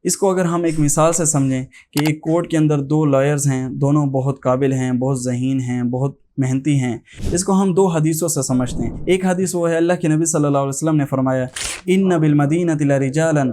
اس کو اگر ہم ایک مثال سے سمجھیں کہ ایک کورٹ کے اندر دو لائرز ہیں، دونوں بہت قابل ہیں، بہت ذہین ہیں، بہت محنتی ہیں، اس کو ہم دو حدیثوں سے سمجھتے ہیں۔ ایک حدیث وہ ہے، اللہ کے نبی صلی اللہ علیہ وسلم نے فرمایا ان بالمدینۃ لرجالا،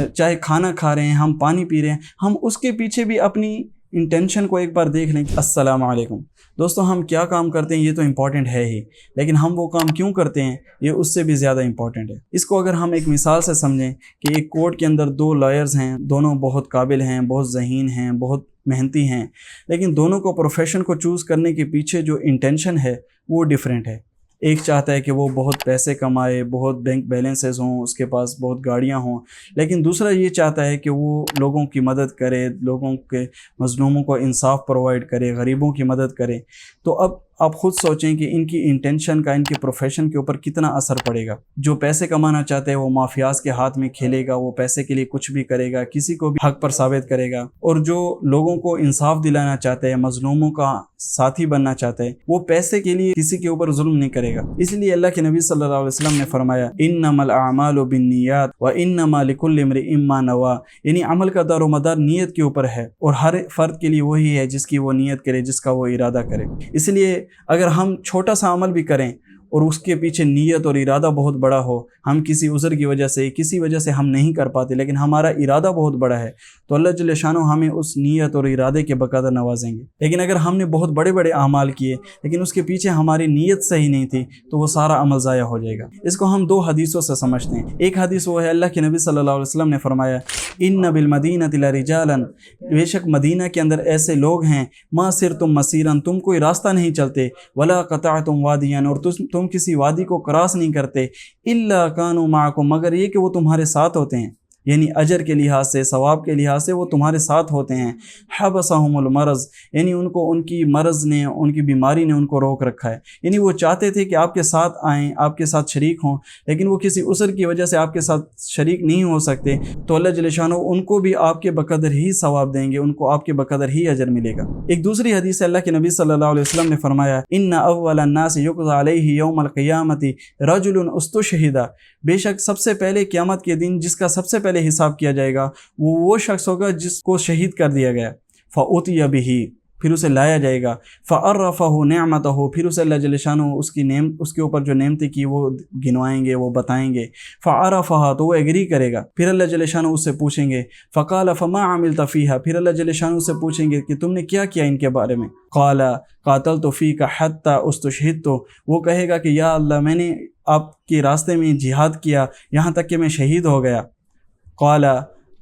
چاہے کھانا کھا رہے ہیں، ہم پانی پی رہے ہیں، ہم اس کے پیچھے بھی اپنی انٹینشن کو ایک بار دیکھ لیں۔ السلام علیکم دوستو، ہم کیا کام کرتے ہیں یہ تو امپورٹنٹ ہے ہی، لیکن ہم وہ کام کیوں کرتے ہیں یہ اس سے بھی زیادہ امپورٹنٹ ہے۔ اس کو اگر ہم ایک مثال سے سمجھیں کہ ایک کورٹ کے اندر دو لائرز ہیں، دونوں بہت قابل ہیں، بہت ذہین ہیں، بہت محنتی ہیں، لیکن دونوں کو پروفیشن کو چوز کرنے کے پیچھے جو انٹینشن ہے وہ ڈیفرنٹ ہے۔ ایک چاہتا ہے کہ وہ بہت پیسے کمائے، بہت بینک بیلنسز ہوں، اس کے پاس بہت گاڑیاں ہوں، لیکن دوسرا یہ چاہتا ہے کہ وہ لوگوں کی مدد کرے، لوگوں کے مظلوموں کو انصاف پرووائڈ کرے، غریبوں کی مدد کرے۔ تو اب آپ خود سوچیں کہ ان کی انٹینشن کا ان کے پروفیشن کے اوپر کتنا اثر پڑے گا۔ جو پیسے کمانا چاہتے ہیں وہ مافیاز کے ہاتھ میں کھیلے گا، وہ پیسے کے لیے کچھ بھی کرے گا، کسی کو بھی حق پر ثابت کرے گا، اور جو لوگوں کو انصاف دلانا چاہتے ہیں، مظلوموں کا ساتھی بننا چاہتے ہیں، وہ پیسے کے لیے کسی کے اوپر ظلم نہیں کرے گا۔ اس لیے اللہ کے نبی صلی اللہ علیہ وسلم نے فرمایا انما الاعمال بالنیات وانما لکل امرئ ما نوى، یعنی عمل کا دار و مدار نیت کے اوپر ہے، اور ہر فرد کے لیے وہی ہے جس کی وہ نیت کرے، جس کا وہ ارادہ کرے۔ اس لیے اگر ہم چھوٹا سا عمل بھی کریں اور اس کے پیچھے نیت اور ارادہ بہت بڑا ہو، ہم کسی عذر کی وجہ سے، کسی وجہ سے ہم نہیں کر پاتے، لیکن ہمارا ارادہ بہت بڑا ہے، تو اللہ جل شانہ ہمیں اس نیت اور ارادے کے بقدر نوازیں گے۔ لیکن اگر ہم نے بہت بڑے بڑے اعمال کیے لیکن اس کے پیچھے ہماری نیت صحیح نہیں تھی تو وہ سارا عمل ضائع ہو جائے گا۔ اس کو ہم دو حدیثوں سے سمجھتے ہیں۔ ایک حدیث وہ ہے، اللہ کے نبی صلی اللہ علیہ وسلم نے فرمایا ان بالمدینۃ لرجالا، بے شک مدینہ کے اندر ایسے لوگ ہیں، ما سرتم مسیرا، تم کوئی راستہ نہیں چلتے، ولا قطعتم وادیا، اور تم کسی وادی کو کراس نہیں کرتے، الا کانوا معکم، مگر یہ کہ وہ تمہارے ساتھ ہوتے ہیں، یعنی اجر کے لحاظ سے، ثواب کے لحاظ سے وہ تمہارے ساتھ ہوتے ہیں۔ حبسہم المرض، یعنی ان کو ان کی مرض نے، ان کی بیماری نے ان کو روک رکھا ہے، یعنی وہ چاہتے تھے کہ آپ کے ساتھ آئیں، آپ کے ساتھ شریک ہوں، لیکن وہ کسی عذر کی وجہ سے آپ کے ساتھ شریک نہیں ہو سکتے، تو اللہ جل شانہ ان کو بھی آپ کے بقدر ہی ثواب دیں گے، ان کو آپ کے بقدر ہی اجر ملے گا۔ ایک دوسری حدیث ہے، اللہ کے نبی صلی اللہ علیہ وسلم نے فرمایا ان اول الناس یقضى علیہ یوم القیامۃ رجل استشہد، بے شک سب سے پہلے قیامت کے دن جس کا سب سے پہلے حساب کیا جائے گا وہ شخص ہوگا جس کو شہید کر دیا گیا، فأتي به، پھر اسے لایا جائے گا، فعرفہ نعمتہ، پھر اسے اللہ جل شانہ اس کے اوپر جو نعمتیں کی وہ گنوائیں گے، وہ بتائیں گے، فعرفہ، تو وہ ایگری کرے گا، پھر اللہ جل شانہ اس سے پوچھیں گے، فقال فما عملت فیہا، پھر اللہ جل شانہ اس سے پوچھیں گے کہ تم نے کیا کیا ان کے بارے میں، قال قاتلت فیک حتی استشہدت، وہ کہے گا کہ یا اللہ میں نے آپ کے راستے میں جہاد کیا یہاں تک کہ میں شہید ہو گیا، قال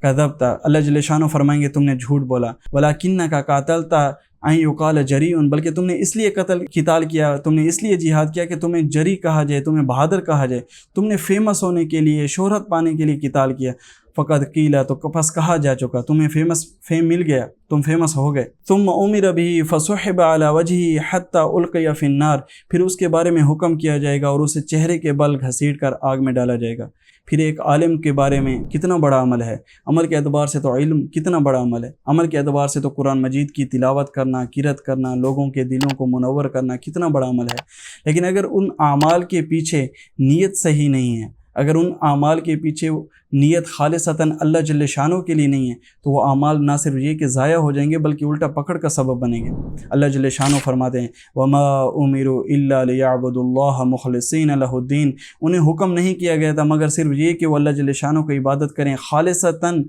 کذبت، اللہ جل شانہ فرمائیں گے تم نے جھوٹ بولا، ولکنک قاتلت ان یقال جریء، بلکہ تم نے اس لیے قتال کیا، تم نے اس لیے جہاد کیا کہ تمہیں جری کہا جائے، تمہیں بہادر کہا جائے، تم نے فیمس ہونے کے لیے، شہرت پانے کے لیے قتال کیا، فقد قیل، تو پس کہا جا چکا، تمہیں فیم مل گیا، تم فیمس ہو گئے، ثم امر به فسحب على وجهه حتى القي في النار، پھر اس کے بارے میں حکم کیا جائے گا اور اسے چہرے کے بل گھسیٹ کر آگ میں ڈالا جائے گا۔ پھر ایک عالم کے بارے میں کتنا بڑا عمل ہے، عمل کے اعتبار سے تو علم کتنا بڑا عمل ہے، عمل کے اعتبار سے تو قرآن مجید کی تلاوت کرنا، قرأت کرنا، لوگوں کے دلوں کو منور کرنا کتنا بڑا عمل ہے، لیکن اگر ان اعمال کے پیچھے نیت صحیح نہیں ہے، اگر ان اعمال کے پیچھے نیت خالصتاً اللہ جل شانہ کے لیے نہیں ہے تو وہ اعمال نہ صرف یہ کہ ضائع ہو جائیں گے بلکہ الٹا پکڑ کا سبب بنیں گے۔ اللہ جل شانہ فرماتے ہیں وما امروا الا ليعبدوا الله مخلصین له الدین، انہیں حکم نہیں کیا گیا تھا مگر صرف یہ کہ وہ اللہ جل شانہ کو عبادت کریں خالصتاً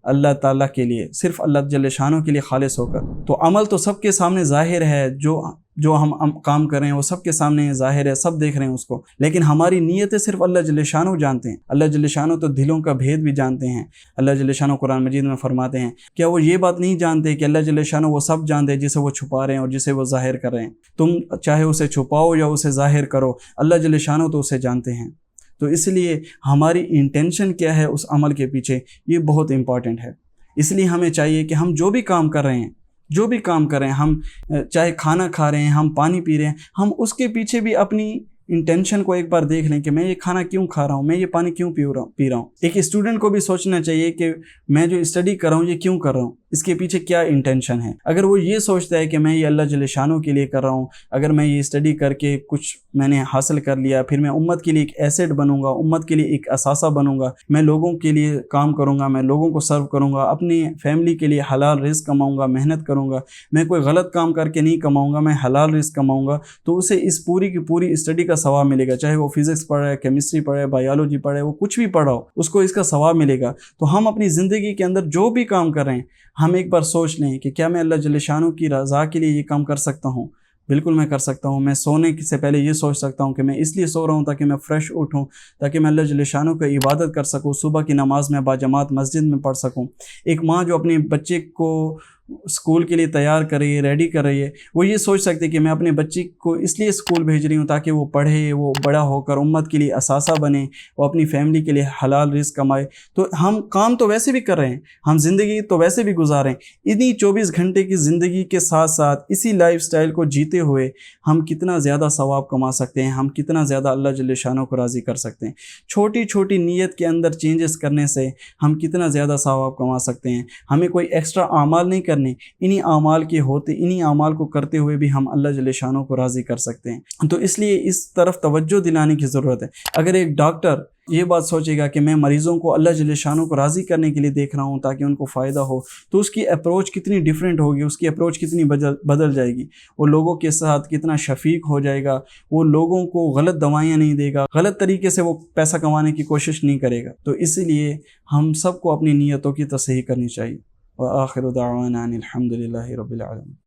اللہ تعالیٰ کے لیے، صرف اللہ جل شانہ کے لیے خالص ہو کر۔ تو عمل تو سب کے سامنے ظاہر ہے، جو ہم کام کر رہے ہیں وہ سب کے سامنے ظاہر ہے، سب دیکھ رہے ہیں اس کو، لیکن ہماری نیتیں صرف اللہ جل شانہ جانتے ہیں۔ اللہ جل شانہ تو دلوں کا بھید بھی جانتے ہیں۔ اللہ جل شانہ قرآن مجید میں فرماتے ہیں کیا وہ یہ بات نہیں جانتے کہ اللہ جل شانہ وہ سب جانتے ہیں جسے وہ چھپا رہے ہیں اور جسے وہ ظاہر کر رہے ہیں، تم چاہے اسے چھپاؤ یا اسے ظاہر کرو، اللہ جل شانہ تو اسے جانتے ہیں۔ تو اس لیے ہماری انٹینشن کیا ہے اس عمل کے پیچھے، یہ بہت امپورٹنٹ ہے۔ اس لیے ہمیں چاہیے کہ ہم جو بھی کام کر رہے ہیں، ہم چاہے کھانا کھا رہے ہیں، ہم پانی پی رہے ہیں، ہم اس کے پیچھے بھی اپنی انٹینشن کو ایک بار دیکھ لیں کہ میں یہ کھانا کیوں کھا رہا ہوں، میں یہ پانی کیوں پی رہا ہوں۔ ایک اسٹوڈنٹ کو بھی سوچنا چاہیے کہ میں جو اسٹڈی کر رہا ہوں یہ کیوں کر رہا ہوں، اس کے پیچھے کیا انٹینشن ہے۔ اگر وہ یہ سوچتا ہے کہ میں یہ اللہ جل شانہ کے لیے کر رہا ہوں، اگر میں یہ اسٹڈی کر کے کچھ میں نے حاصل کر لیا، پھر میں امت کے لیے ایک ایسیٹ بنوں گا، امت کے لیے ایک اثاثہ بنوں گا، میں لوگوں کے لیے کام کروں گا، میں لوگوں کو سرو کروں گا، اپنی فیملی کے لیے حلال رزق کماؤں گا، محنت کروں گا، میں کوئی غلط کام کر کے نہیں کماؤں گا، میں حلال رزق کماؤں گا، تو اسے اس پوری کی پوری اسٹڈی کا ثواب ملے گا، چاہے وہ فزکس پڑھے، کیمسٹری پڑھے، بایولوجی پڑھے، وہ کچھ بھی پڑھا ہو، اس کو اس کا ثواب ملے گا۔ تو ہم اپنی زندگی کے اندر جو بھی کام کر رہے ہیں، ہم ایک بار سوچ لیں کہ کیا میں اللہ جل شانہ کی رضا کے لیے یہ کام کر سکتا ہوں؟ بالکل میں کر سکتا ہوں۔ میں سونے سے پہلے یہ سوچ سکتا ہوں کہ میں اس لیے سو رہا ہوں تاکہ میں فریش اٹھوں، تاکہ میں اللہ جل شانہ کا عبادت کر سکوں، صبح کی نماز میں باجماعت مسجد میں پڑھ سکوں۔ ایک ماں جو اپنے بچے کو اسکول کے لیے تیار کر رہی ہے، ریڈی کر رہی ہے، وہ یہ سوچ سکتی ہے کہ میں اپنے بچے کو اس لیے اسکول بھیج رہی ہوں تاکہ وہ پڑھے، وہ بڑا ہو کر امت کے لیے اثاثہ بنے، وہ اپنی فیملی کے لیے حلال رزق کمائے۔ تو ہم کام تو ویسے بھی کر رہے ہیں، ہم زندگی تو ویسے بھی گزار رہے ہیں، انہی 24 گھنٹے کی زندگی کے ساتھ ساتھ اسی لائف سٹائل کو جیتے ہوئے ہم کتنا زیادہ ثواب کما سکتے ہیں، ہم کتنا زیادہ اللہ جل شانہ کو راضی کر سکتے ہیں۔ چھوٹی چھوٹی نیت کے اندر چینجز کرنے سے ہم کتنا زیادہ ثواب کما سکتے ہیں۔ ہمیں کوئی ایکسٹرا اعمال نہیں کرنے، انہی اعمال کے ہوتے، انہی اعمال کو کرتے ہوئے بھی ہم اللہ جل شانہ کو راضی کر سکتے ہیں۔ تو اس لیے اس طرف توجہ دلانے کی ضرورت ہے۔ اگر ایک ڈاکٹر یہ بات سوچے گا کہ میں مریضوں کو اللہ جل شانہ کو راضی کرنے کے لیے دیکھ رہا ہوں تاکہ ان کو فائدہ ہو، تو اس کی اپروچ کتنی ڈیفرنٹ ہوگی، اس کی اپروچ کتنی بدل جائے گی، وہ لوگوں کے ساتھ کتنا شفیق ہو جائے گا، وہ لوگوں کو غلط دوائیاں نہیں دے گا، غلط طریقے سے وہ پیسہ کمانے کی کوشش نہیں کرے گا۔ تو اسی لیے ہم سب کو اپنی نیتوں کی تصحیح کرنی چاہیے۔ وآخر دعوانا ان الحمد للہ رب العالمین۔